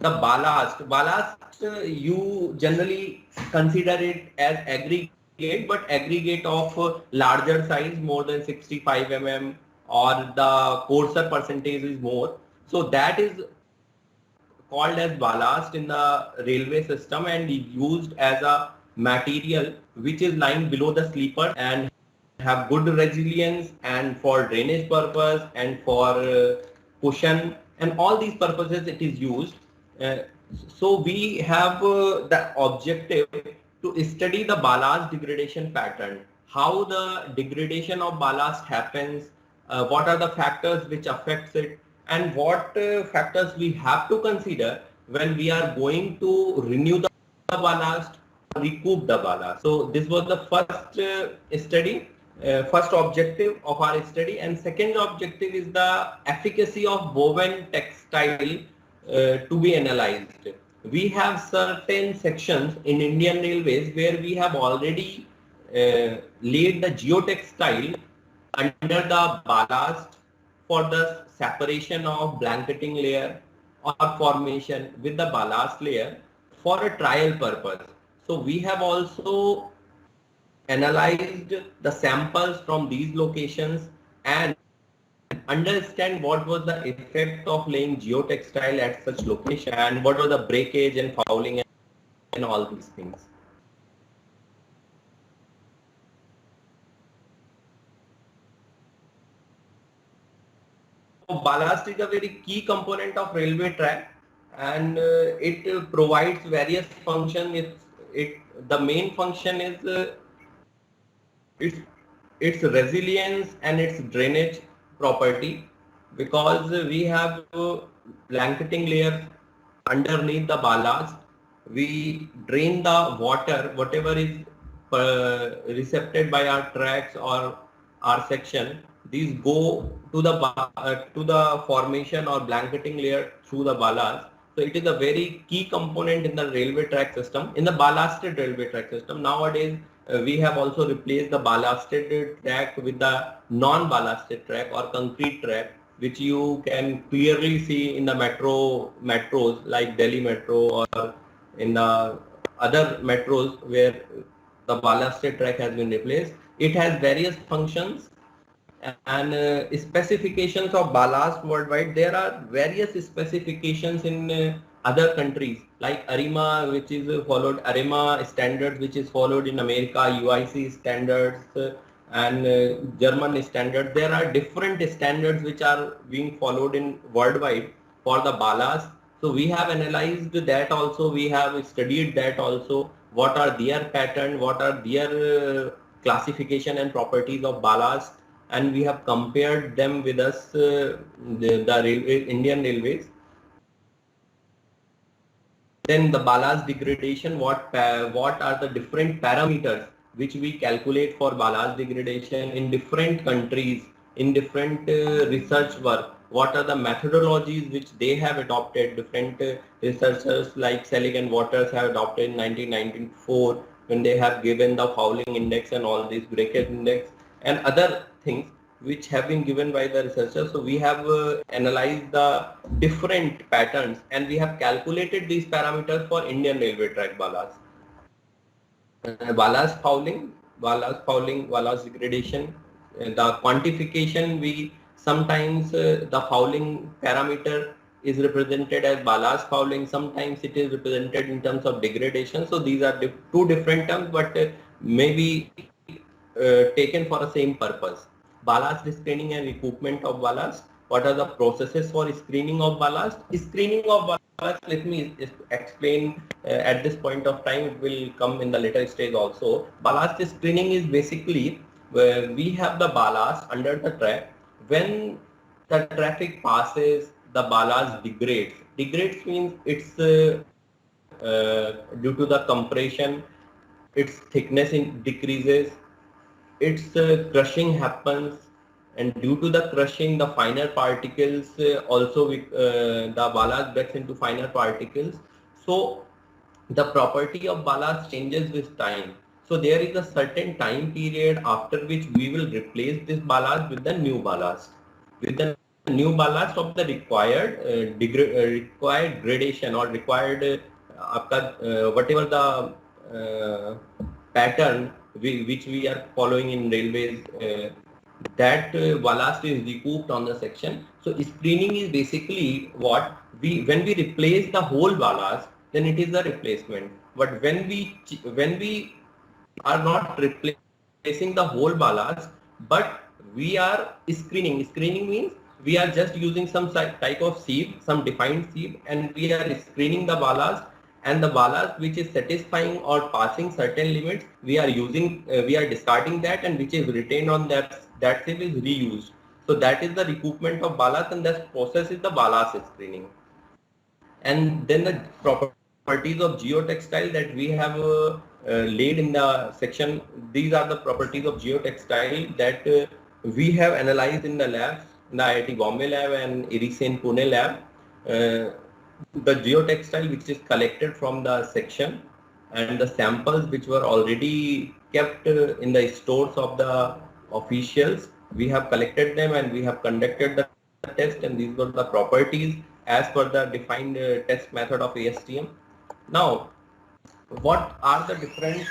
the ballast you generally consider it as aggregate, but aggregate of larger size, more than 65 mm, or the coarser percentage is more. So that is called as ballast in the railway system and used as a material which is lying below the sleeper and have good resilience and for drainage purpose and for cushion and all these purposes it is used. Uh, so we have the objective to study the ballast degradation pattern, how the degradation of ballast happens, what are the factors which affects it, and what factors we have to consider when we are going to renew the ballast, recoup the ballast. So this was the first study, first objective of our study, and second objective is the efficacy of woven textile to be analyzed. We have certain sections in Indian Railways where we have already laid the geotextile under the ballast for the separation of blanketing layer or formation with the ballast layer for a trial purpose. So we have also analyzed the samples from these locations and understand what was the effect of laying geotextile at such location and what was the breakage and fouling and all these things. Ballast is a very key component of railway track and it provides various functions. The main function is its its resilience and its drainage property, because we have blanketing layers underneath the ballast. We drain the water, whatever is recepted by our tracks or our section. These go to the formation or blanketing layer through the ballast. So it is a very key component in the railway track system, in the ballasted railway track system. Nowadays, we have also replaced the ballasted track with the non-ballasted track or concrete track, which you can clearly see in the metros like Delhi Metro or in the other metros where the ballasted track has been replaced. It has various functions and specifications of ballast worldwide. There are various specifications in other countries like ARIMA, which is followed, ARIMA standards, which is followed in America, UIC standards, and German standards. There are different standards which are being followed in worldwide for the ballast. So we have analyzed that also, we have studied that also, what are their pattern, what are their classification and properties of ballast, and we have compared them with us, Indian Railways. Then the ballast degradation, what are the different parameters which we calculate for ballast degradation in different countries, in different research work, what are the methodologies which they have adopted. Different researchers like Selig and Waters have adopted in 1994 when they have given the fouling index and all these breakage index and other things which have been given by the researchers. So we have analyzed the different patterns and we have calculated these parameters for Indian railway track ballast. Ballast fouling, ballast degradation. The quantification, we sometimes the fouling parameter is represented as ballast fouling, sometimes it is represented in terms of degradation. So these are two different terms, but may be taken for the same purpose. Ballast screening and recoupment of ballast. What are the processes for screening of ballast? Screening of ballast, let me explain at this point of time, it will come in the later stage also. Ballast screening is basically where we have the ballast under the track. When the traffic passes, the ballast degrades. Degrades means it's due to the compression, its thickness decreases, its crushing happens, and due to the crushing the finer particles also the ballast breaks into finer particles. So the property of ballast changes with time. So there is a certain time period after which we will replace this ballast with the new ballast, with the new ballast of the required required gradation or required whatever the pattern which we are following in railways, that ballast is recouped on the section. So screening is basically what we, when we replace the whole ballast, then it is a replacement. But when we are not replacing the whole ballast, but we are screening. Screening means we are just using some type of sieve, some defined sieve, and we are screening the ballast, and the ballast which is satisfying or passing certain limits, we are using, we are discarding that, and which is retained on that sieve is reused. So that is the recoupment of ballast, and that process is the ballast screening. And then the properties of geotextile that we have laid in the section, these are the properties of geotextile that we have analyzed in the labs, in the IIT Bombay lab and IRISEN Pune lab. The geotextile which is collected from the section and the samples which were already kept in the stores of the officials, we have collected them and we have conducted the test, and these were the properties as per the defined test method of ASTM. Now, what are the different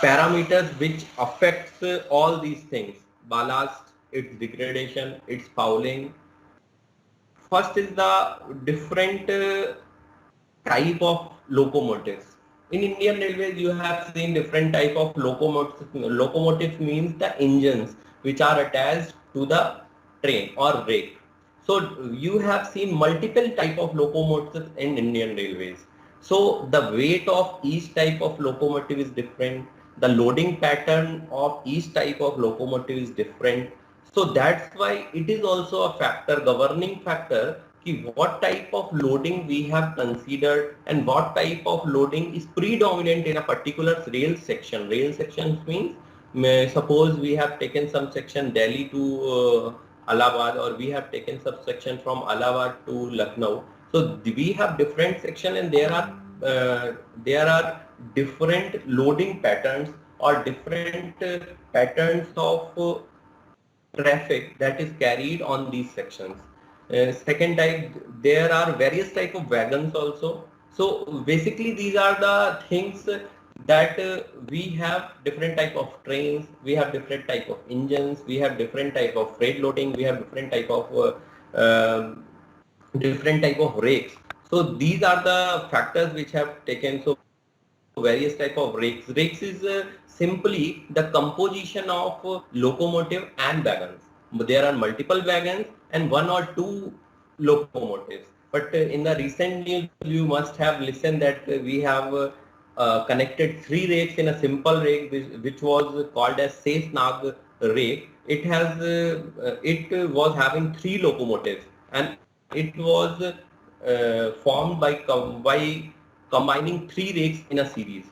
parameters which affects all these things: ballast, its degradation, its fouling? First is the different type of locomotives. In Indian Railways, you have seen different type of locomotives. Locomotives means the engines which are attached to the train or rake. So you have seen multiple type of locomotives in Indian Railways. So the weight of each type of locomotive is different. The loading pattern of each type of locomotive is different. So that's why it is also a factor, governing factor, ki what type of loading we have considered and what type of loading is predominant in a particular rail section. Rail sections means, suppose we have taken some section Delhi to Allahabad, or we have taken subsection from Allahabad to Lucknow. So we have different section, and there are different loading patterns or different patterns of traffic that is carried on these sections. Second type, there are various type of wagons also. So basically these are the things that we have different type of trains, we have different type of engines, we have different type of freight loading, we have different type of rakes. So these are the factors which have taken. So various type of rakes. Rakes is simply the composition of locomotive and wagons. There are multiple wagons and one or two locomotives. But in the recent news, you must have listened that we have connected three rakes in a simple rake, which was called as Sesnag rake. It was having three locomotives, and it was formed by combining three rakes in a series.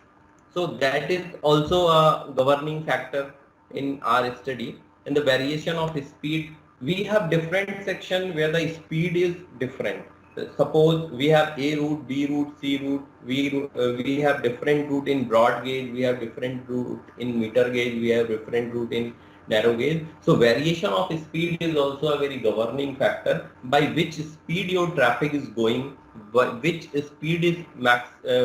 So that is also a governing factor in our study. In the variation of speed, we have different section where the speed is different. Suppose we have A route, B route, C route. We have different route in broad gauge. We have different route in meter gauge. We have different route in narrow gauge. So variation of speed is also a very governing factor, by which speed your traffic is going, which speed is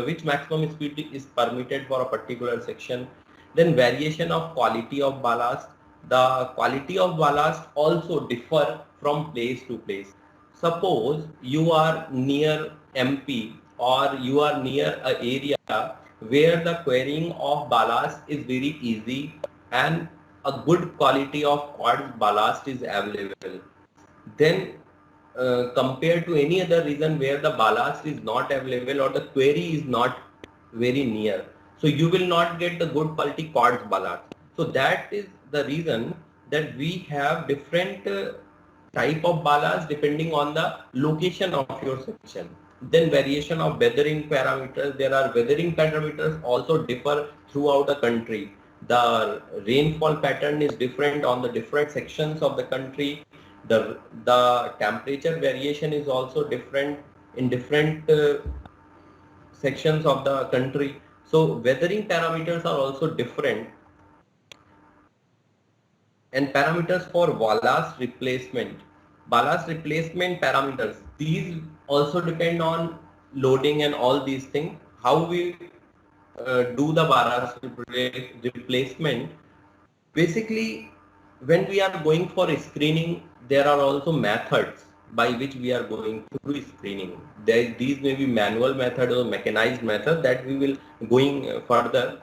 which maximum speed is permitted for a particular section. Then variation of quality of ballast. The quality of ballast also differ from place to place. Suppose you are near MP or you are near an area where the quarrying of ballast is very easy and a good quality of quartz ballast is available, then compared to any other region where the ballast is not available or the quarry is not very near, so you will not get the good quality quartz ballast. So that is the reason that we have different type of ballast depending on the location of your section. Then variation of weathering parameters. There are weathering parameters also differ throughout the country. The rainfall pattern is different on the different sections of the country. The temperature variation is also different in different sections of the country. So weathering parameters are also different. And parameters for ballast replacement. Ballast replacement parameters. These also depend on loading and all these things. How we do the ballast replacement. Basically, when we are going for screening, there are also methods by which we are going through screening. These may be manual method or mechanized method that we will going further.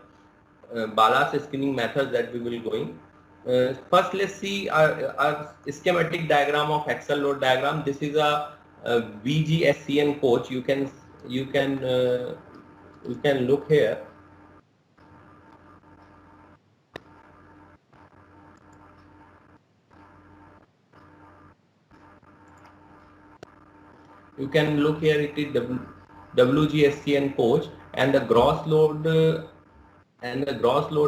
Ballast screening methods that we will going. First, let's see our schematic diagram of axle load diagram. This is a VGSCN coach. You can you can look here. You can look here. It is WGSCN coach, and the gross load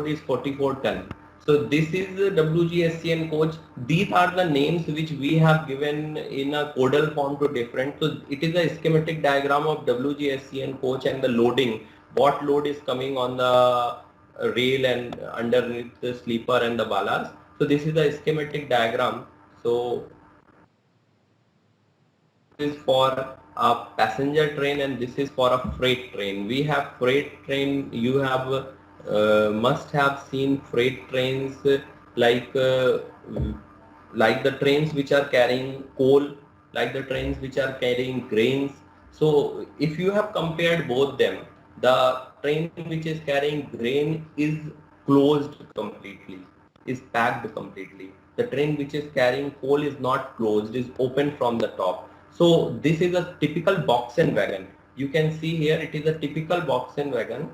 is 44 ton. So this is the WGSCN coach. These are the names which we have given in a codal form to different. So it is a schematic diagram of WGSCN coach and the loading. What load is coming on the rail and underneath the sleeper and the ballast. So this is the schematic diagram. So is for a passenger train and this is for a freight train. We have freight train. You have must have seen freight trains like uh, like the trains which are carrying coal, like the trains which are carrying grains. So if you have compared both them, the train which is carrying grain is closed completely, is packed completely. The train which is carrying coal is not closed, is open from the top. So this is a typical box and wagon. You can see here it is a typical box and wagon.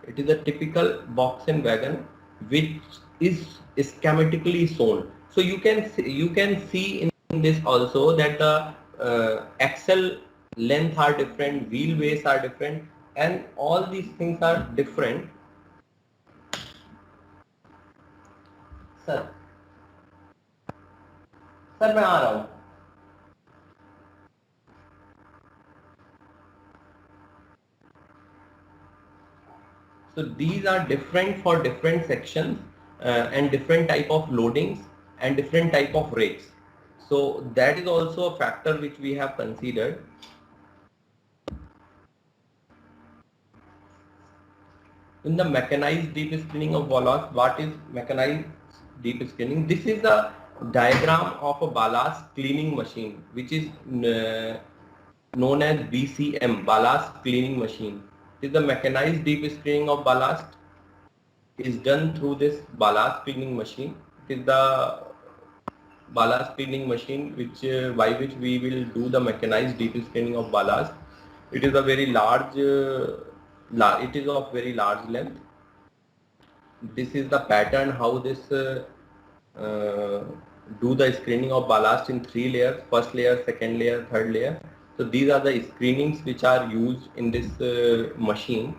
It is a typical box and wagon which is schematically shown. So you can see in this also that the axle length are different, wheel base are different, and all these things are different. Sir sir मैं आ रहा हूँ. So these are different for different sections and different type of loadings and different type of rates. So that is also a factor which we have considered. In the mechanized deep screening of ballast, what is mechanized deep screening? This is the diagram of a ballast cleaning machine, which is known as BCM, ballast cleaning machine. It is the mechanized deep screening of ballast is done through this ballast cleaning machine. It is the ballast cleaning machine which by which we will do the mechanized deep screening of ballast. It is a very large it is of very large length. This is the pattern how this do the screening of ballast in 3 layers: first layer, second layer, third layer. So these are the screenings which are used in this machine,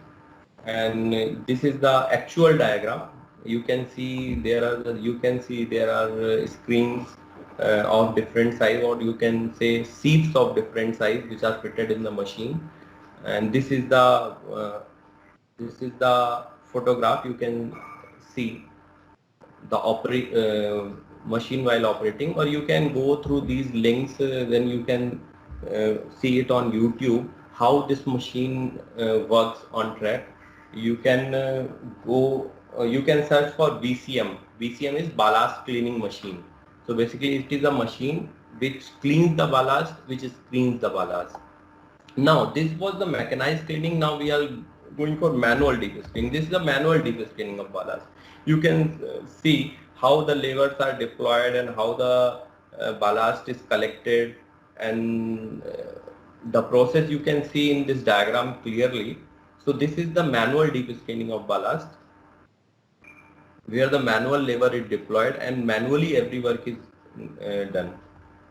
and this is the actual diagram. You can see there are screens of different size, or you can say seats of different size which are fitted in the machine. And this is the photograph. You can see the machine while operating, or you can go through these links. Then you can see it on YouTube how this machine works on track. You can you can search for BCM. BCM is ballast cleaning machine. So basically it is a machine which cleans the ballast, which screens the ballast. Now this was the mechanized cleaning. Now we are going for manual deep screening. This is the manual deep screening of ballast. You can see how the levers are deployed and how the ballast is collected, and the process you can see in this diagram clearly. So this is the manual deep screening of ballast, where the manual lever is deployed and manually every work is done.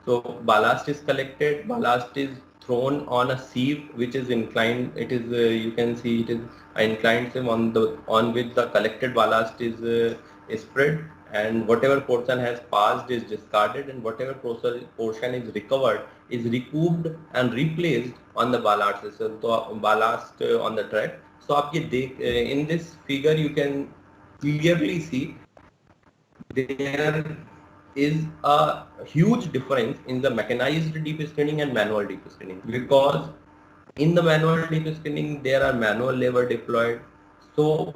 So ballast is collected, ballast is thrown on a sieve which is inclined. It is you can see it is inclined sieve on which the collected ballast is spread, and whatever portion has passed is discarded, and whatever portion is recovered is recouped and replaced on the ballast system. So ballast on the track. So आप ये देख in this figure you can clearly see there is a huge difference in the mechanized deep screening and manual deep screening, because in the manual deep screening there are manual labor deployed, so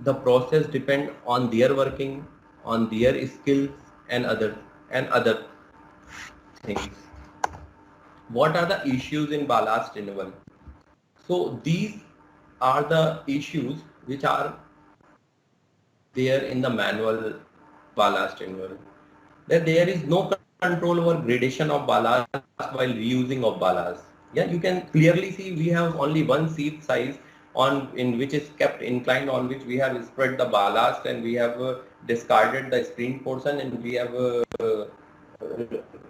the process depend on their working, on their skills and other things. What are the issues in ballast renewal? So these are the issues which are there in the manual ballast renewal. That there is no control over gradation of ballast while reusing of ballast. Yeah, you can clearly see we have only one sieve size on in which is kept inclined, on which we have spread the ballast, and we have discarded the screen portion, and we have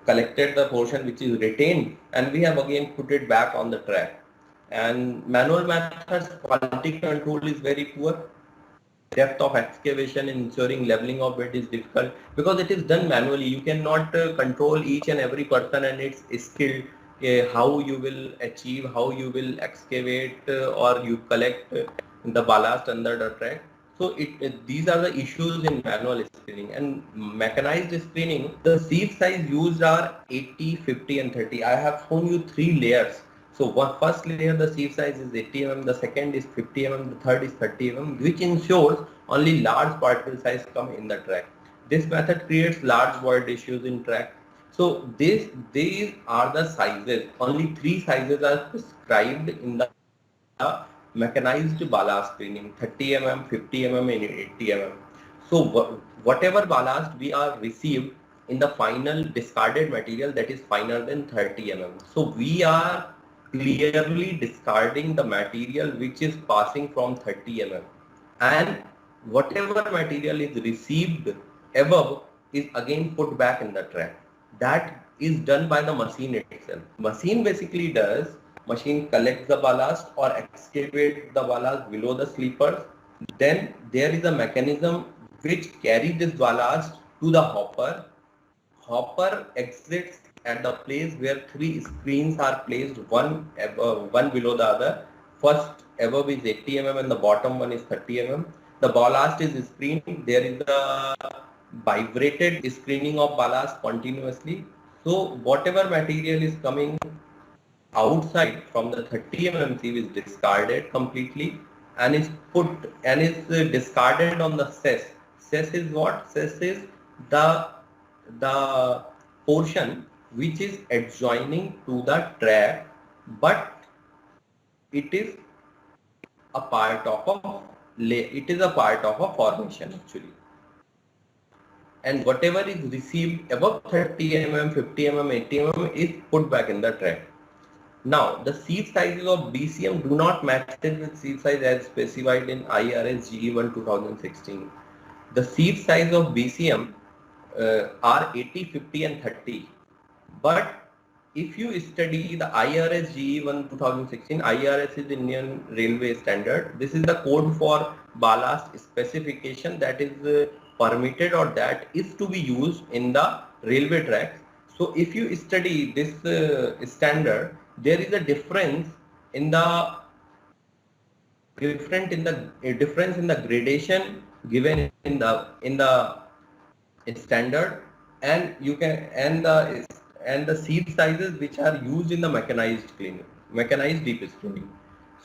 collected the portion which is retained, and we have again put it back on the track. And manual methods quality control is very poor. Depth of excavation and ensuring leveling of bed is difficult because it is done manually. You cannot control each and every person and its skill, how you will achieve, how you will excavate or you collect the ballast under the track. So these are the issues in manual screening. And mechanized screening, the sieve size used are 80, 50 and 30. I have shown you 3 layers. So first layer, the sieve size is 80 mm, the second is 50 mm, the third is 30 mm, which ensures only large particle size come in the track. This method creates large void issues in track. So these are the sizes. Only 3 sizes are prescribed in the mechanized ballast screening: 30 mm, 50 mm and 80 mm. So whatever ballast we are received in the final discarded material, that is finer than 30 mm. So we are clearly discarding the material which is passing from 30 mm, and whatever material is received above is again put back in the track. That is done by the machine itself. Machine basically does, machine collects the ballast or excavates the ballast below the sleepers. Then there is a mechanism which carries this ballast to the hopper. Hopper exits at the place where 3 screens are placed, one below the other. First above is 80 mm and the bottom one is 30 mm. The ballast is screened. There is a vibrated screening of ballast continuously. So whatever material is coming outside from the 30 mm sieve is discarded completely and is put and is discarded on the cess. Cess is what? Cess is the portion which is adjoining to the track, but it is a part of a formation actually. And whatever is received above 30 mm, 50 mm, 80 mm is put back in the track. Now, the sieve sizes of BCM do not match with sieve size as specified in IRS GE1 2016. The sieve size of BCM are 80, 50 and 30. But if you study the IRS GE1 2016, IRS is Indian Railway Standard. This is the code for ballast specification that is permitted or that is to be used in the railway tracks. So if you study this standard, there is a difference in the difference in the gradation given in the standard, and you can and the sieve sizes which are used in the mechanized deep screening.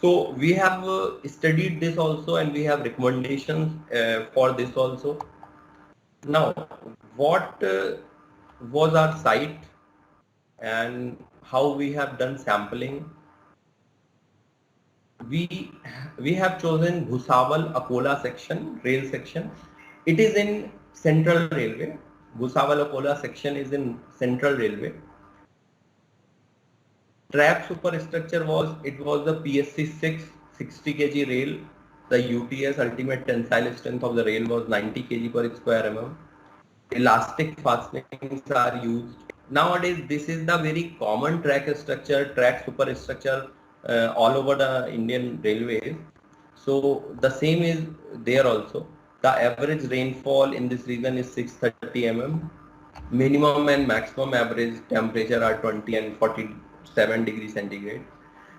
So we have studied this also, and we have recommendations for this also. Now, what was our site and how we have done sampling? We have chosen Bhusawal Akola section, rail section. It is in Central Railway. Bhusawal Akola section is in Central Railway. Track superstructure was the PSC 6 60 kg rail. The UTS ultimate tensile strength of the rail was 90 kg per square mm. Elastic fastenings are used. Nowadays, this is the very common track superstructure all over the Indian railways. So the same is there also. The average rainfall in this region is 630 mm. Minimum and maximum average temperature are 20 and 47 degrees centigrade.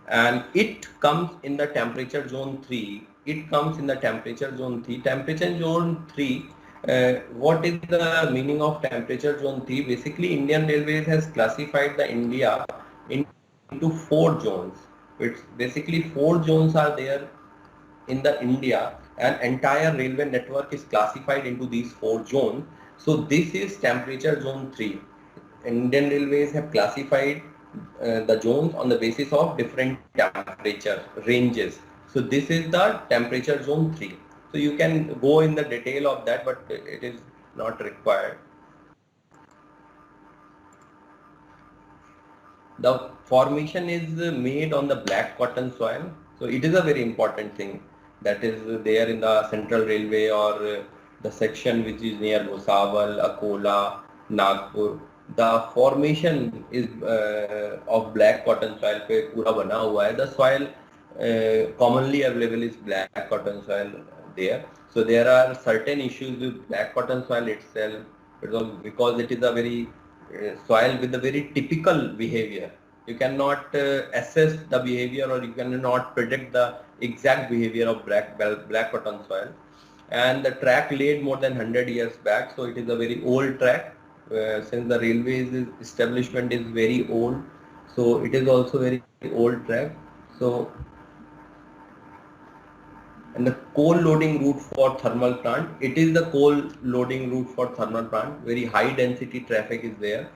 And it comes in the temperature zone 3 it comes in the temperature zone 3. Temperature zone 3, what is the meaning of temperature zone 3? Basically, Indian Railways has classified the India into 4 zones. It's basically 4 zones are there in the India, and entire railway network is classified into these 4 zones. So this is temperature zone 3. Indian Railways have classified the zones on the basis of different temperature ranges. So this is the temperature zone 3. So you can go in the detail of that, but it is not required. The formation is made on the black cotton soil. So it is a very important thing that is there in the Central Railway or the section which is near Bhusawal, Akola, Nagpur. The formation is of black cotton soil पे पूरा बना हुआ है. The soil commonly available is black cotton soil there. So there are certain issues with black cotton soil itself because it is a very soil with a very typical behavior. You cannot assess the behavior, or you cannot predict the exact behavior of black cotton soil. And the track laid more than 100 years back, so it is a very old track. Since the railways establishment is very old, so it is also very old track. So, and the coal loading route for thermal plant, it is the coal loading route for thermal plant. Very high density traffic is there.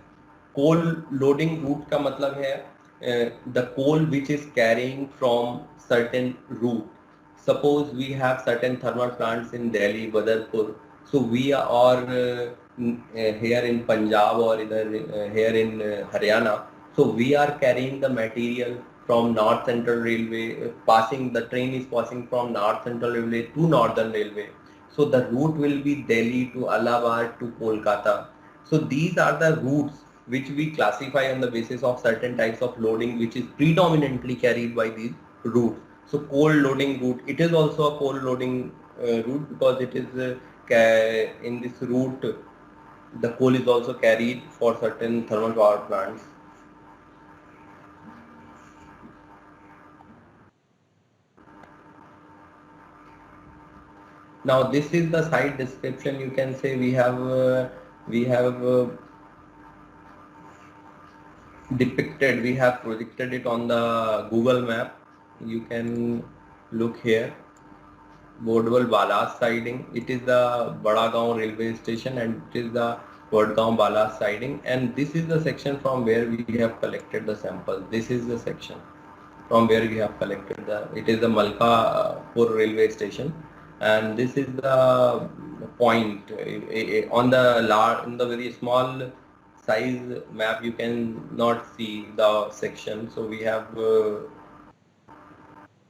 Coal loading route का मतलब है the coal which is carrying from certain route. Suppose we have certain thermal plants in Delhi, Badarpur. So we are or here in Punjab or here in Haryana. So we are carrying the material from North Central Railway, passing the train is passing from North Central Railway to Northern Railway. So the route will be Delhi to Allahabad to Kolkata. So these are the routes which we classify on the basis of certain types of loading which is predominantly carried by these routes. So coal loading route, it is also a coal loading route because it is in this route the coal is also carried for certain thermal power plants. Now this is the site description. You can say we have depicted, we have projected it on the Google map. You can look here. Bodwal Balas siding. It is the Badagaon railway station and it is the Vadgaon Balas siding, and this is the section from where we have collected the samples. This is the section from where we have collected it is the Malkapur railway station, and this is the point on the in the very small size map you can not see the section. So we have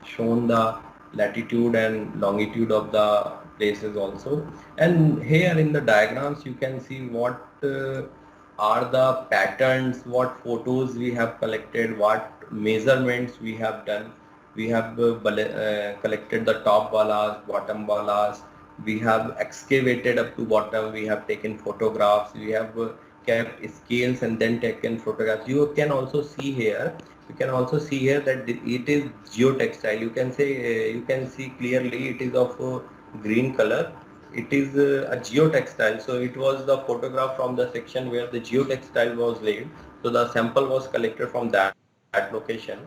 shown the latitude and longitude of the places also, and here in the diagrams you can see what are the patterns, what photos we have collected, what measurements we have done. We have collected the top balas, bottom balas, we have excavated up to bottom, we have taken photographs, we have kept scales and then taken photographs. You can also see here that it is geotextile. You can say you can see clearly it is of green color. It is a geotextile. So it was the photograph from the section where the geotextile was laid. So the sample was collected from that location.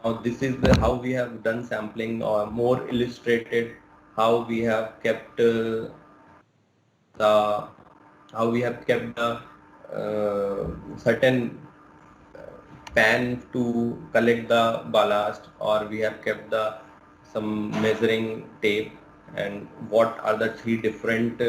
Now this is how we have done sampling, or more illustrated how we have kept the certain pan to collect the ballast, or we have kept some measuring tape, and what are the 3 different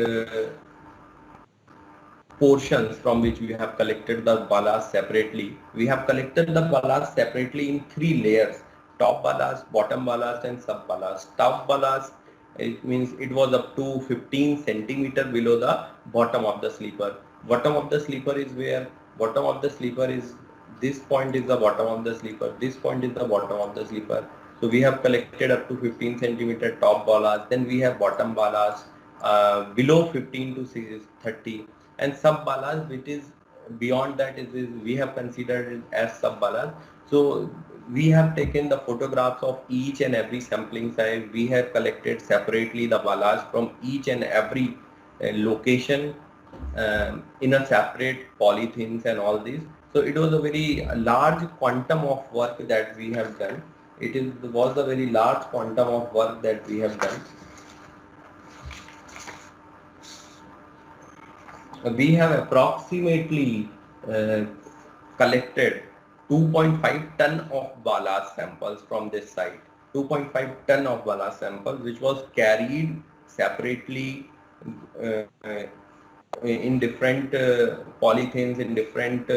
portions from which we have collected the ballast separately. We have collected the ballast separately in 3 layers: top ballast, bottom ballast and sub ballast. Top ballast, it means it was up to 15 centimeter below the bottom of the sleeper. Bottom of the sleeper is where? Bottom of the sleeper is, this point is the bottom of the sleeper, this point is the bottom of the sleeper. So we have collected up to 15 centimeter top ballast, then we have bottom ballast below 15 to 30, and sub ballast which is beyond that is we have considered it as sub ballast. So we have taken the photographs of each and every sampling site. We have collected separately the ballast from each and every location in a separate polythenes and all these. So it was a very large quantum of work that we have done. Was a very large quantum of work that we have done. We have approximately collected 2.5 ton of ballast samples from this site. 2.5 ton of ballast samples, which was carried separately uh, in different polythenes, in different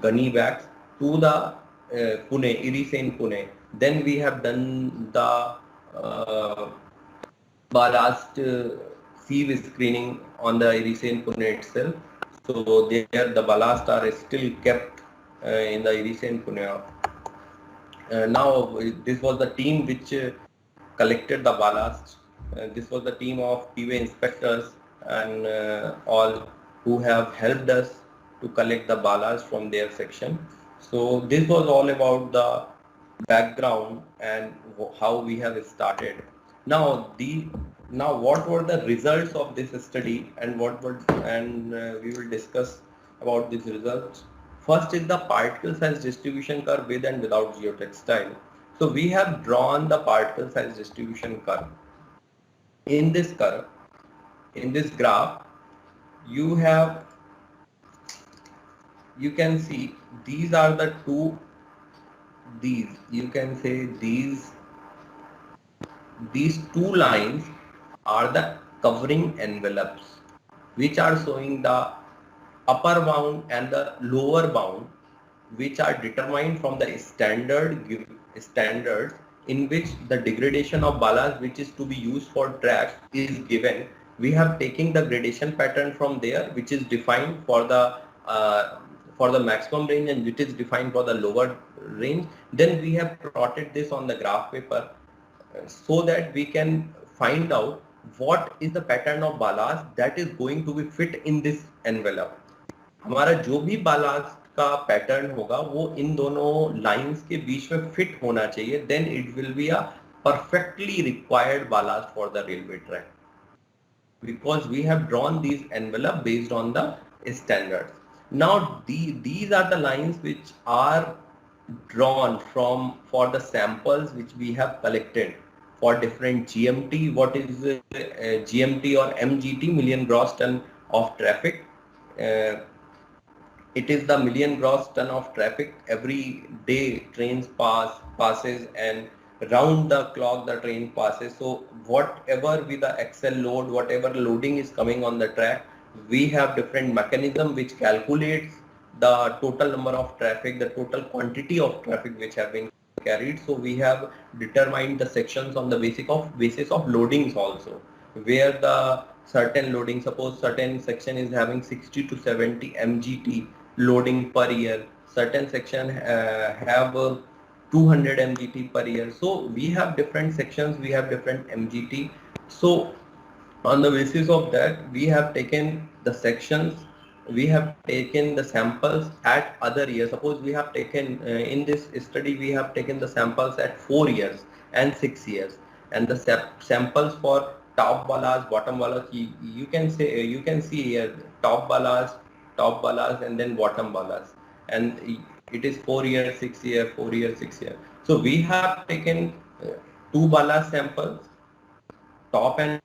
gunny bags to the Pune, Irisane Pune. Then we have done the ballast sieve screening on the Irisane Pune itself. So there the ballast are still kept in the Irisane Pune. Now this was the team which collected the ballast. This was the team of PV inspectors and all who have helped us to collect the ballast from their section. So this was all about the background and how we have started. Now what were the results of this study and we will discuss about these results. First is the particle size distribution curve with and without geotextile. So we have drawn the particle size distribution curve. In this curve, in this graph, you can see these are the you can say these two lines are the covering envelopes which are showing the upper bound and the lower bound, which are determined from the standards in which the degradation of ballast which is to be used for tracks is given. We have taken the gradation pattern from there, which is defined for the maximum range and which is defined for the lower range. Then we have plotted this on the graph paper so that we can find out what is the pattern of ballast that is going to be fit in this envelope. हमारा जो भी ballast का pattern होगा वो इन दोनों lines के बीच में fit होना चाहिए, then it will be a perfectly required ballast for the railway track, because we have drawn these envelope based on the standards. Now these are the lines which are drawn for the samples which we have collected for different GMT. What is GMT or MGT, million gross ton of traffic? It is the million gross ton of traffic. Every day trains passes and round the clock the train passes. So whatever be the axle load, whatever loading is coming on the track, we have different mechanism which calculates the total number of traffic, the total quantity of traffic which have been carried. So we have determined the sections on the basis of loadings also, where the certain loading, suppose certain section is having 60 to 70 mgt loading per year, certain section have 200 mgt per year. So we have different sections, we have different mgt. So on the basis of that, we have taken the sections, we have taken the samples at other years. Suppose we have taken in this study we have taken the samples at 4 years and 6 years, and the samples for top ballast, bottom ballast, you can say you can see here top ballast, and then bottom ballast, and it is 4 years, 6 years, 4 years, 6 years. So we have taken two ballast samples, top and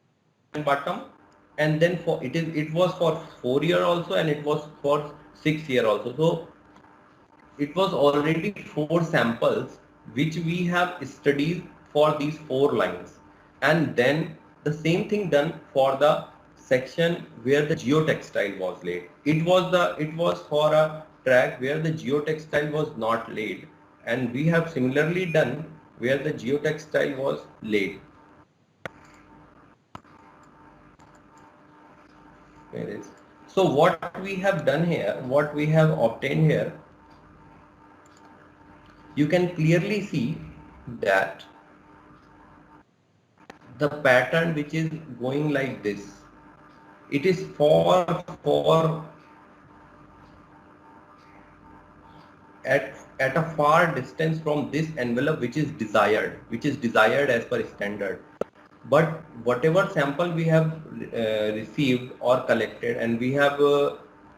bottom, and then for it was for 4 year also and it was for 6 year also. So it was already 4 samples which we have studied for these 4 lines, and then the same thing done for the section where the geotextile was laid. It was for a track where the geotextile was not laid, and we have similarly done where the geotextile was laid. So what we have done here, what we have obtained here, you can clearly see that the pattern which is going like this, it is for at at a far distance from this envelope which is desired as per standard. But whatever sample we have received or collected, and we have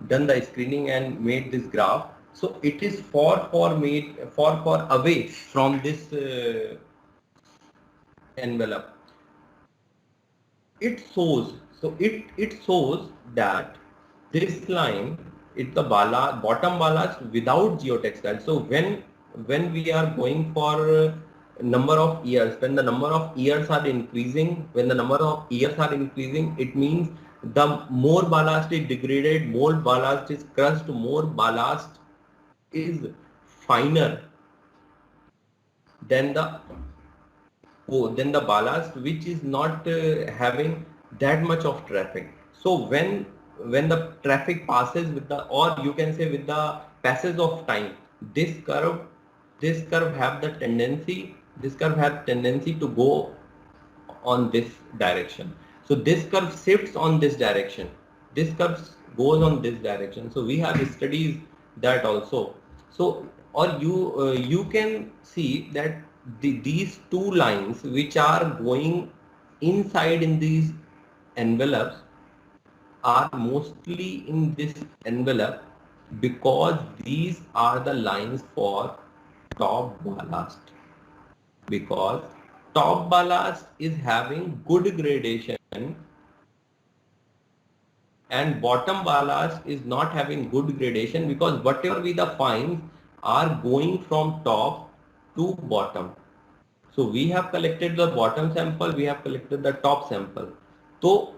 done the screening and made this graph, so it is far away from this envelope. It shows, it shows that this line is the bottom ballast without geotextile. So when we are going for number of years, when the number of years are increasing, it means the more ballast is degraded, more ballast is crushed, more ballast is finer than the ballast which is not having that much of traffic. So when the traffic passes with the, or you can say with the passage of time, this curve have tendency to go on this direction. So this curve shifts on this direction. This curve goes on this direction. So we have studies that also. So or you can see that these two lines which are going inside in these envelopes are mostly in this envelope because these are the lines for top ballast, because top ballast is having good gradation and bottom ballast is not having good gradation, because whatever we the finds are going from top to bottom. So we have collected the bottom sample, we have collected the top sample. So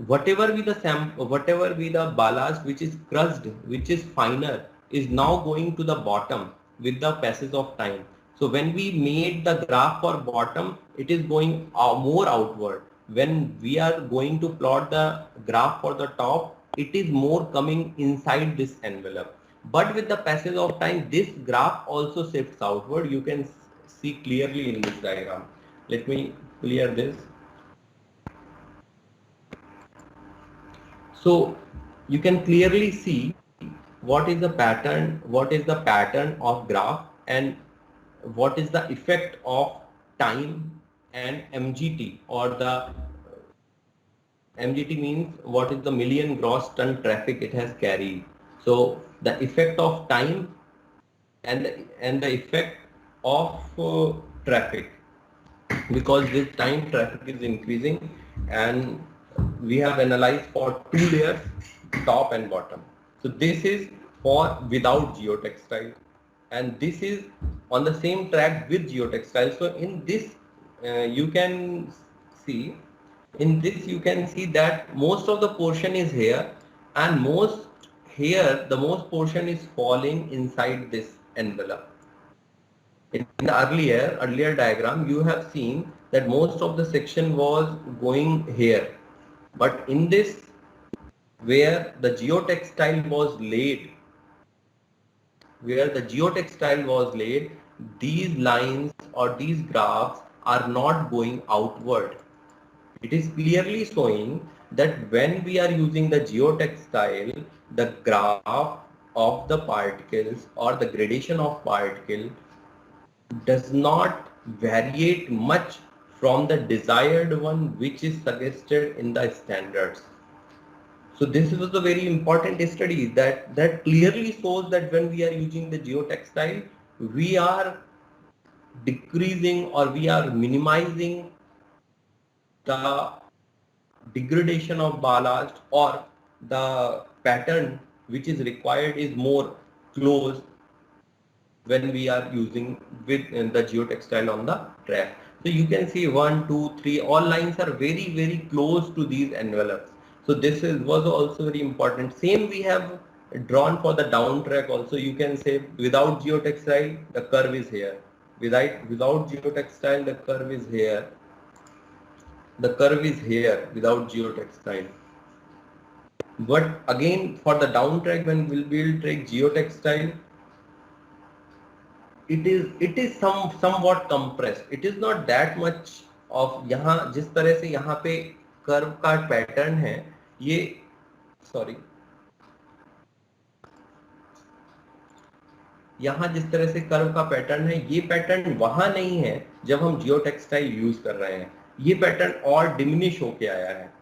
whatever be the ballast which is crushed, which is finer, is now going to the bottom with the passage of time. So when we made the graph for bottom, it is going more outward. When we are going to plot the graph for the top, it is more coming inside this envelope. But with the passage of time, this graph also shifts outward. You can see clearly in this diagram. Let me clear this. So you can clearly see what is the pattern of graph, and what is the effect of time and MGT, or the MGT means what is the million gross ton traffic it has carried. So the effect of time and the effect of traffic, because this time traffic is increasing, and we have analyzed for two layers, top and bottom. So this is for without geotextile, and this is on the same track with geotextile. So in this you can see that most of the portion is here, and the most portion is falling inside this envelope. In the earlier diagram, you have seen that most of the section was going here, but in this, where the geotextile was laid, these lines or these graphs are not going outward. It is clearly showing that when we are using the geotextile, the graph of the particles or the gradation of particle does not variate much from the desired one which is suggested in the standards. So this was a very important study that clearly shows that when we are using the geotextile, we are decreasing or we are minimizing the degradation of ballast, or the pattern which is required is more close when we are using with the geotextile on the track. So you can see 1, 2, 3, all lines are very close to these envelopes. So this was also very important. Same we have drawn for the down track also. You can say without geotextile the curve is here. Without geotextile the curve is here. The curve is here without geotextile. But again for the down track, when we will take geotextile, it is somewhat compressed. It is not that much of, यहाँ जिस तरह से यहाँ पे curve का pattern है, ये यहाँ जिस तरह से कर्व का पैटर्न है, ये पैटर्न वहां नहीं है जब हम जियो टेक्सटाइल यूज कर रहे हैं, ये पैटर्न और डिमिनिश होके आया है।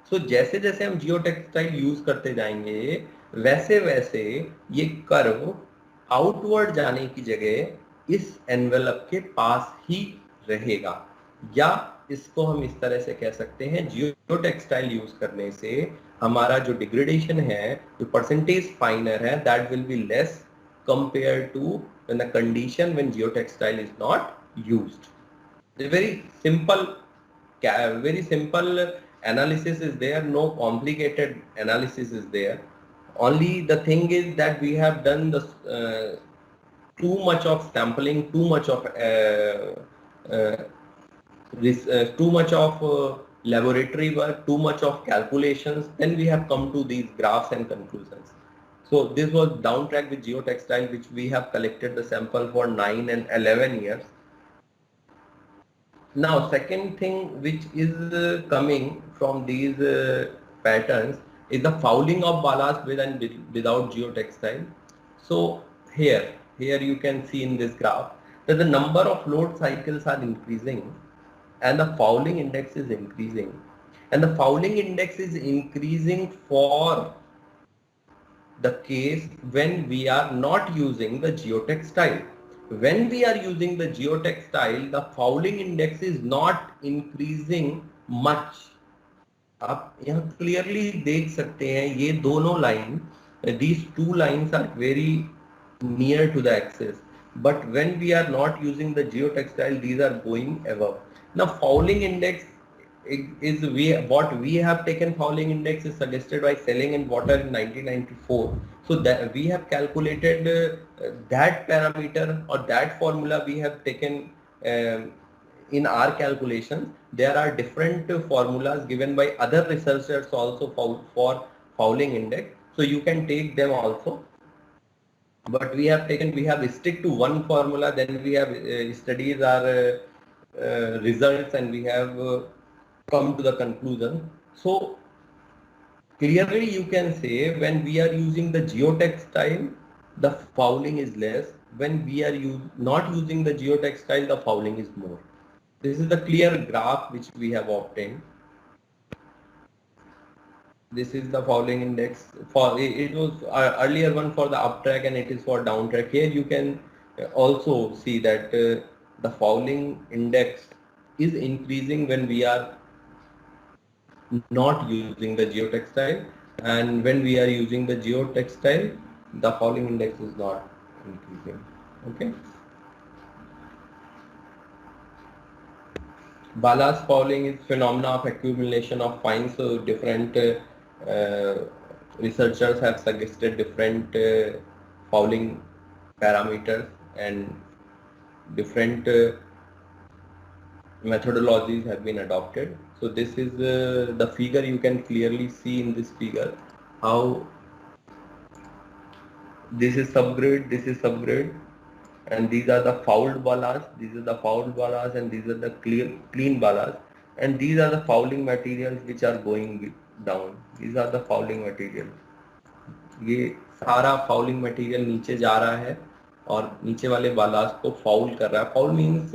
सो जैसे जैसे हम जियो टेक्सटाइल यूज करते जाएंगे वैसे वैसे ये कर्व आउटवर्ड जाने की जगह इस एनवेलप के पास ही रहेगा, या इसको हम इस तरह से कह सकते हैं जियो टेक्सटाइल यूज करने से हमारा जो डिग्रेडेशन है, जो परसेंटेज फाइनर है, that will be less compared to when the condition when geotextile is not used. A very simple analysis is there, no complicated analysis is there. Only the thing is that we have done the too much of sampling, too much of laboratory work, too much of calculations, then we have come to these graphs and conclusions. So this was downtrack with geotextile, which we have collected the sample for 9 and 11 years. Now, second thing which is coming from these patterns is the fouling of ballast with and without geotextile. So here you can see in this graph that the number of load cycles are increasing and the fouling index is increasing, and the fouling index is increasing for the case when we are not using the geotextile. When we are using the geotextile, the fouling index is not increasing much. आप यहाँ clearly देख सकते हैं ये दोनों line, these two lines are very near to the axis, but when we are not using the geotextile, these are going above. Now fouling index is what we have taken. Fouling index is suggested by Selling and Water in 1994. So that we have calculated that parameter or that formula we have taken in our calculations. There are different formulas given by other researchers also for fouling index, so you can take them also. But we have stick to one formula, then we have studied our results and we have come to the conclusion. So clearly you can say when we are using the geotextile, the fouling is less. When we are not using the geotextile, the fouling is more. This is the clear graph which we have obtained. This is the fouling index. For it was earlier one for the uptrack and it is for downtrack. Here you can also see that the fouling index is increasing when we are not using the geotextile, and when we are using the geotextile, the fouling index is not increasing. Okay. Ballast fouling is phenomena of accumulation of fines. So different researchers have suggested different fouling parameters and different methodologies have been adopted. So this is the figure. You can clearly see in this figure how this is subgrade, this is subgrade, and these are the fouled ballast, these are the fouled ballast, and these are the clean ballast, and these are the fouling materials which are going down. These are the fouling materials. ये सारा fouling material नीचे जा रहा है और नीचे वाले ballast को foul कर रहा है. Foul means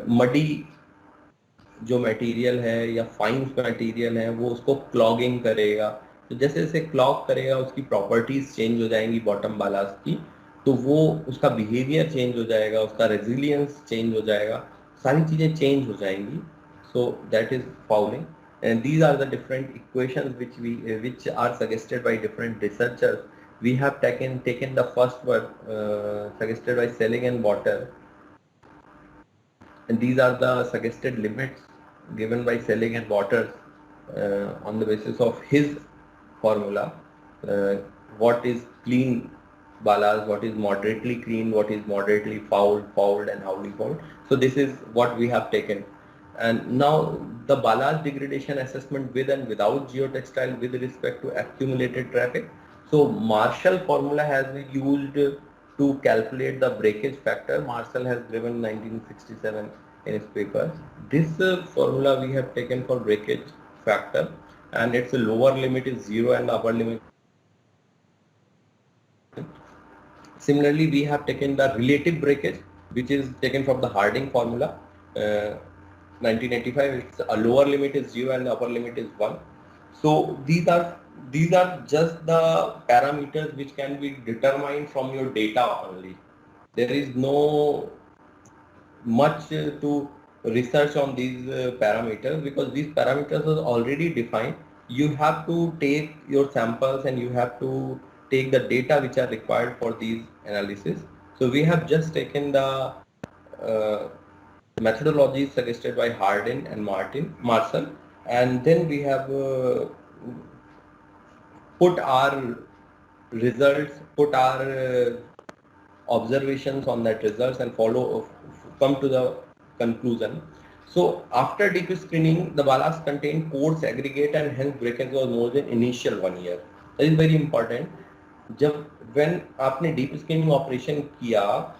muddy जो मटेरियल है या फाइन्स मटेरियल है वो उसको क्लॉगिंग करेगा. तो जैसे जैसे क्लॉग करेगा उसकी प्रॉपर्टीज चेंज हो जाएंगी बॉटम बालास्ट की, तो वो उसका बिहेवियर चेंज हो जाएगा, उसका रेजिलियंस चेंज हो जाएगा, सारी चीज़ें चेंज हो जाएंगी. So that is fouling, and these are the different equations which are suggested by different researchers. We have taken the first one suggested by Selling and Water, and these are the suggested limits given by Selling and Waters on the basis of his formula. What is clean ballast, what is moderately clean, what is moderately fouled and howly fouled. So this is what we have taken. And now the ballast degradation assessment with and without geotextile with respect to accumulated traffic. So Marshall formula has been used to calculate the breakage factor. Marshall has given 1967 in his paper. This formula we have taken for breakage factor, and its lower limit is 0 and the upper limit Similarly, we have taken the relative breakage, which is taken from the Harding formula. 1985, it's a lower limit is 0 and the upper limit is 1. So these are just the parameters which can be determined from your data only. There is no much to research on these parameters, because these parameters are already defined. You have to take your samples and you have to take the data which are required for these analysis. So we have just taken the methodology suggested by Hardin and Marshall, and then we have put our results, put our observations on that results and come to the conclusion. So after deep screening, the ballast contained coarse aggregate and hence breakage was more than initial 1 year. That is very important. जब when आपने deep screening operation किया,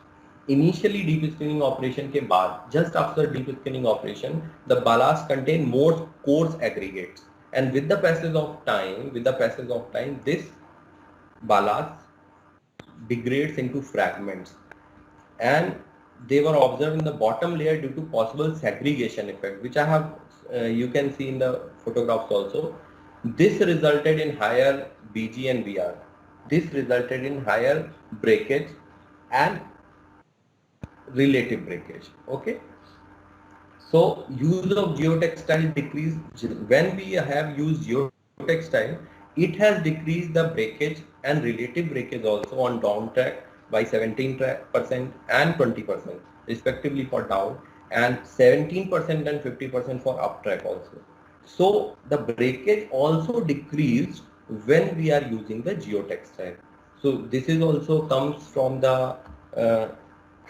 initially deep screening operation के बाद, just after deep screening operation, the ballast contained more coarse aggregates, and with the passage of time, this ballast degrades into fragments, and they were observed in the bottom layer due to possible segregation effect, which I have you can see in the photographs also. This resulted in higher BG and BR. This resulted in higher breakage and relative breakage. Okay. So use of geotextile decreased. When we have used geotextile, it has decreased the breakage and relative breakage also on down track by 17% and 20% respectively for down, and 17% and 50% for up track also. So the breakage also decreased when we are using the geotextile. So this is also comes from the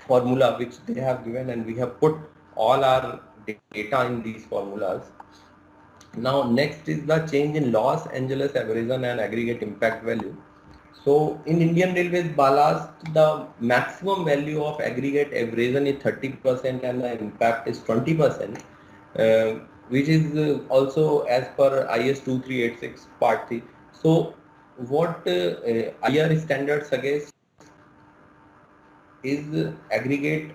formula which they have given, and we have put all our data in these formulas. Now next is the change in Los Angeles abrasion and aggregate impact value. So in Indian Railways ballast, the maximum value of aggregate abrasion is 30% and the impact is 20%, which is also as per IS 2386 part 3. So what IR standard suggests is aggregate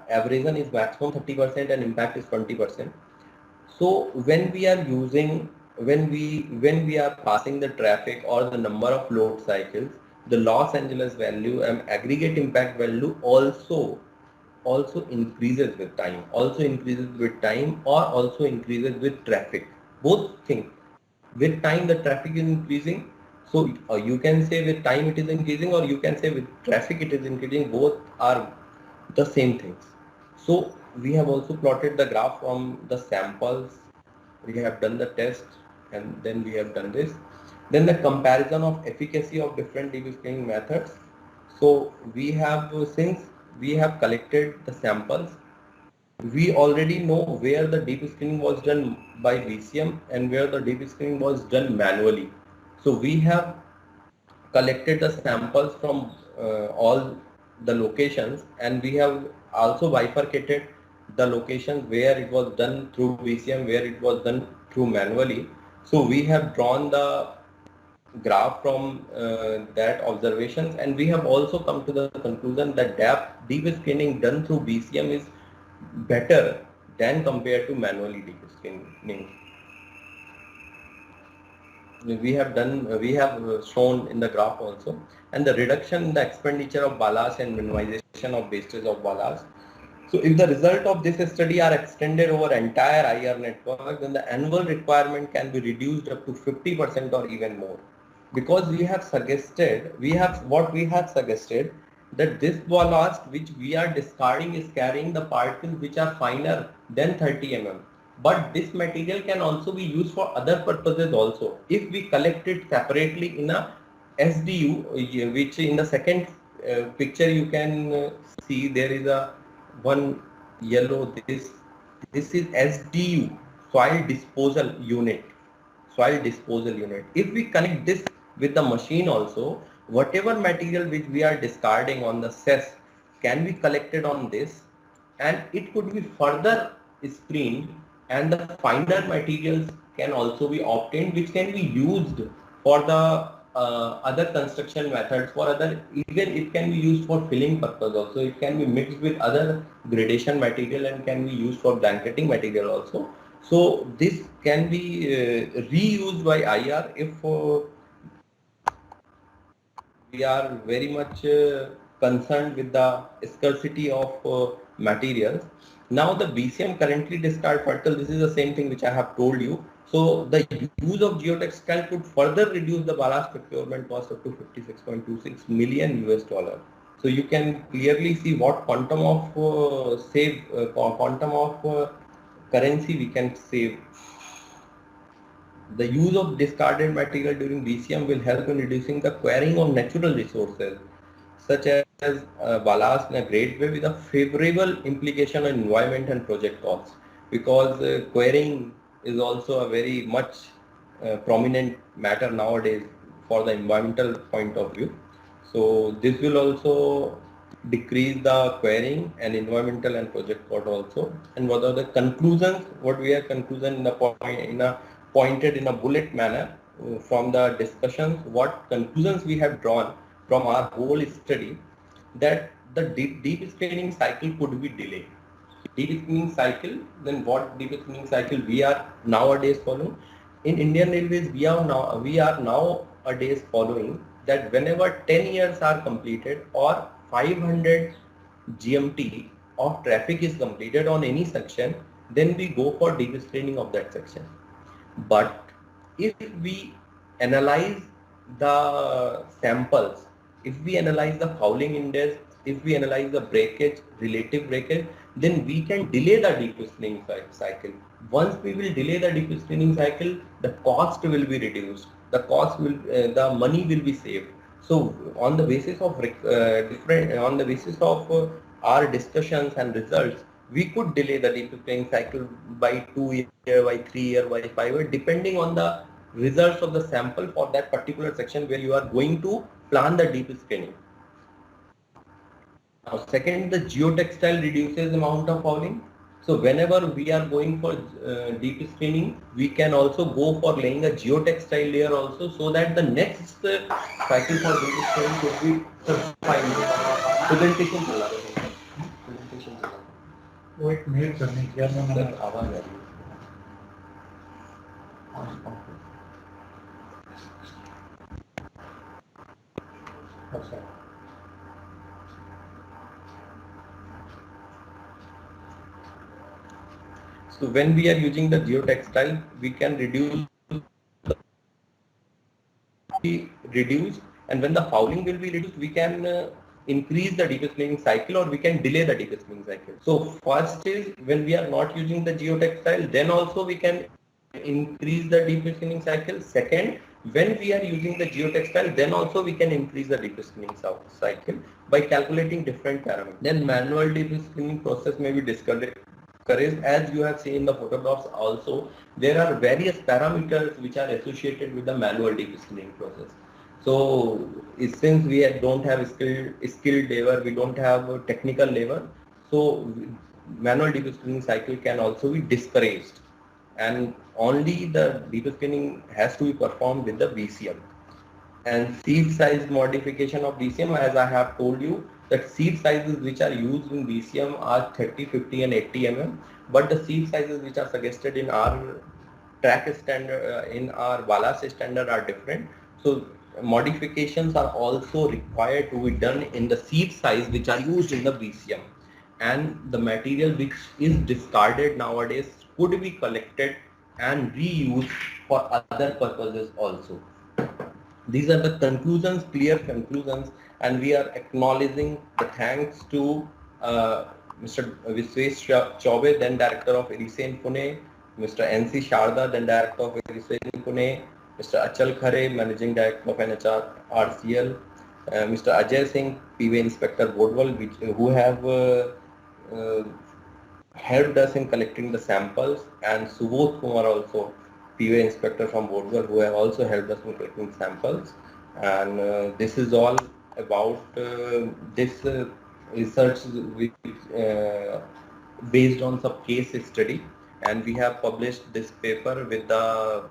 abrasion is maximum 30% and impact is 20%. So when we are using, when we are passing the traffic or the number of load cycles, the Los Angeles value and aggregate impact value also increases with time, or also increases with traffic. Both things. With time the traffic is increasing. So you can say with time it is increasing, or you can say with traffic it is increasing. Both are the same things. So we have also plotted the graph from the samples. We have done the test and then we have done this. Then the comparison of efficacy of different deep screening methods. So we have, since we have collected the samples, we already know where the deep screening was done by VCM and where the deep screening was done manually. So we have collected the samples from all the locations, and we have also bifurcated the locations where it was done through VCM, where it was done through manually. So we have drawn the graph from that observations, and we have also come to the conclusion that deep screening done through VCM is better than compared to manually deep screening. We have shown in the graph also, and the reduction in the expenditure of ballast and minimization of wastage of ballast. So if the result of this study are extended over entire IR network, then the annual requirement can be reduced up to 50% or even more, because we have suggested that this ballast which we are discarding is carrying the particles which are finer than 30 mm. But this material can also be used for other purposes also. If we collect it separately in a SDU, which in the second picture you can see there is a one yellow, this is SDU, soil disposal unit. If we connect this with the machine also, whatever material which we are discarding on the cess can be collected on this, and it could be further screened, and the finer materials can also be obtained, which can be used for the other construction methods, for other, even it can be used for filling purpose also. It can be mixed with other gradation material and can be used for blanketing material also. So this can be reused by IR if we are very much concerned with the scarcity of materials. Now the BCM currently discard fertile, this is the same thing which I have told you. So the use of geotextile could further reduce the ballast procurement cost up to 56.26 million US dollar. So you can clearly see what quantum of quantum of currency we can save. The use of discarded material during BCM will help in reducing the quarrying of natural resources, such as ballast in a great way, with a favorable implication on environment and project costs, because quarrying is also a very much prominent matter nowadays for the environmental point of view. So this will also decrease the quarrying and environmental and project cost also. And what are the conclusions? What we are conclusion in a pointed in a bullet manner from the discussions. What conclusions we have drawn from our whole study, that the deep screening cycle could be delayed. Deep screening cycle, then what deep screening cycle we are nowadays following? In Indian Railways, we are nowadays following that whenever 10 years are completed or 500 GMT of traffic is completed on any section, then we go for deep screening of that section. But if we analyze the samples, if we analyze the fouling index, if we analyze the breakage, relative breakage, then we can delay the deep screening cycle. Once we will delay the deep screening cycle, the cost will be reduced. The money will be saved. So on the basis of our discussions and results, we could delay the deep screening cycle by 2 years, by 3 years, by 5 years, depending on the results of the sample for that particular section where you are going to plan the deep screening. Now, second, the geotextile reduces the amount of fouling. So whenever we are going for deep screening, we can also go for laying a geotextile layer also, so that the next cycle for deep screening could be fine. Presentation चला रहा है. Presentation चला रहा है. वो एक mail करने की यार मैंने सर आवाज आ रही है. अच्छा. So when we are using the geotextile, we can reduce, and when the fouling will be reduced, we can increase the deep screening cycle, or we can delay the deep screening cycle. So first is when we are not using the geotextile, then also we can increase the deep screening cycle. Second, when we are using the geotextile, then also we can increase the deep screening cycle by calculating different parameters. Then manual deep screening process may be discouraged. As you have seen in the photographs also, there are various parameters which are associated with the manual deep screening process. So since we don't have skilled labor, we don't have technical labor, so manual deep screening cycle can also be discouraged, and only the deep screening has to be performed with the BCM. And seed size modification of BCM, as I have told you, that seed sizes which are used in BCM are 30, 50 and 80 mm, but the seed sizes which are suggested in our track standard, in our ballast standard, are different. So modifications are also required to be done in the seed size which are used in the BCM, and the material which is discarded nowadays could be collected and reused for other purposes also. These are the conclusions, clear conclusions, and we are acknowledging the thanks to Mr. Viswesh Chaube, then Director of IRISEN Pune, Mr. N.C. Sharda, then Director of IRISEN Pune, Mr. Achal Khare, Managing Director of NHR RCL, Mr. Ajay Singh, PV Inspector Bodwal, who have helped us in collecting the samples, and Subodh Kumar also, PV Inspector from Bodwal, who have also helped us in collecting samples. And this is all about this research which, based on some case study, and we have published this paper with the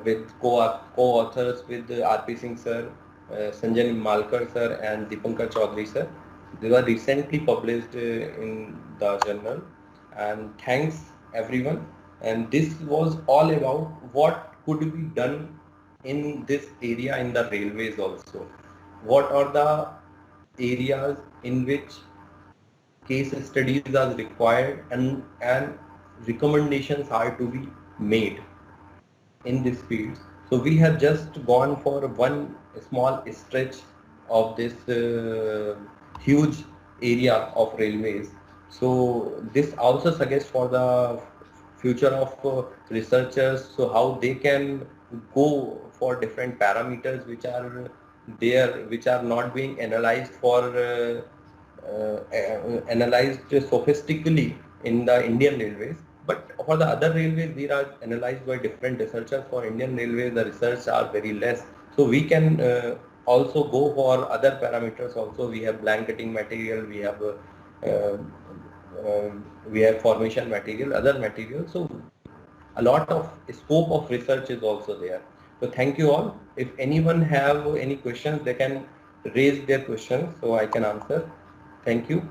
with co-authors with R.P. Singh sir, Sanjay Malkar sir and Dipankar Chaudhary sir. They were recently published in the journal, and thanks everyone. And this was all about what could be done in this area in the railways also. What are the areas in which case studies are required and recommendations are to be made in this field. So we have just gone for one small stretch of this huge area of railways. So this also suggests for the future of researchers, so how they can go for different parameters which are there, which are not being analyzed for analyzed sophistically in the Indian Railways. But for the other railways, these are analyzed by different researchers. For Indian Railways, the research are very less. So we can also go for other parameters also. We have blanketing material, uh, we have formation material, other materials. So a lot of scope of research is also there. So thank you all. If anyone have any questions, they can raise their questions so I can answer. Thank you.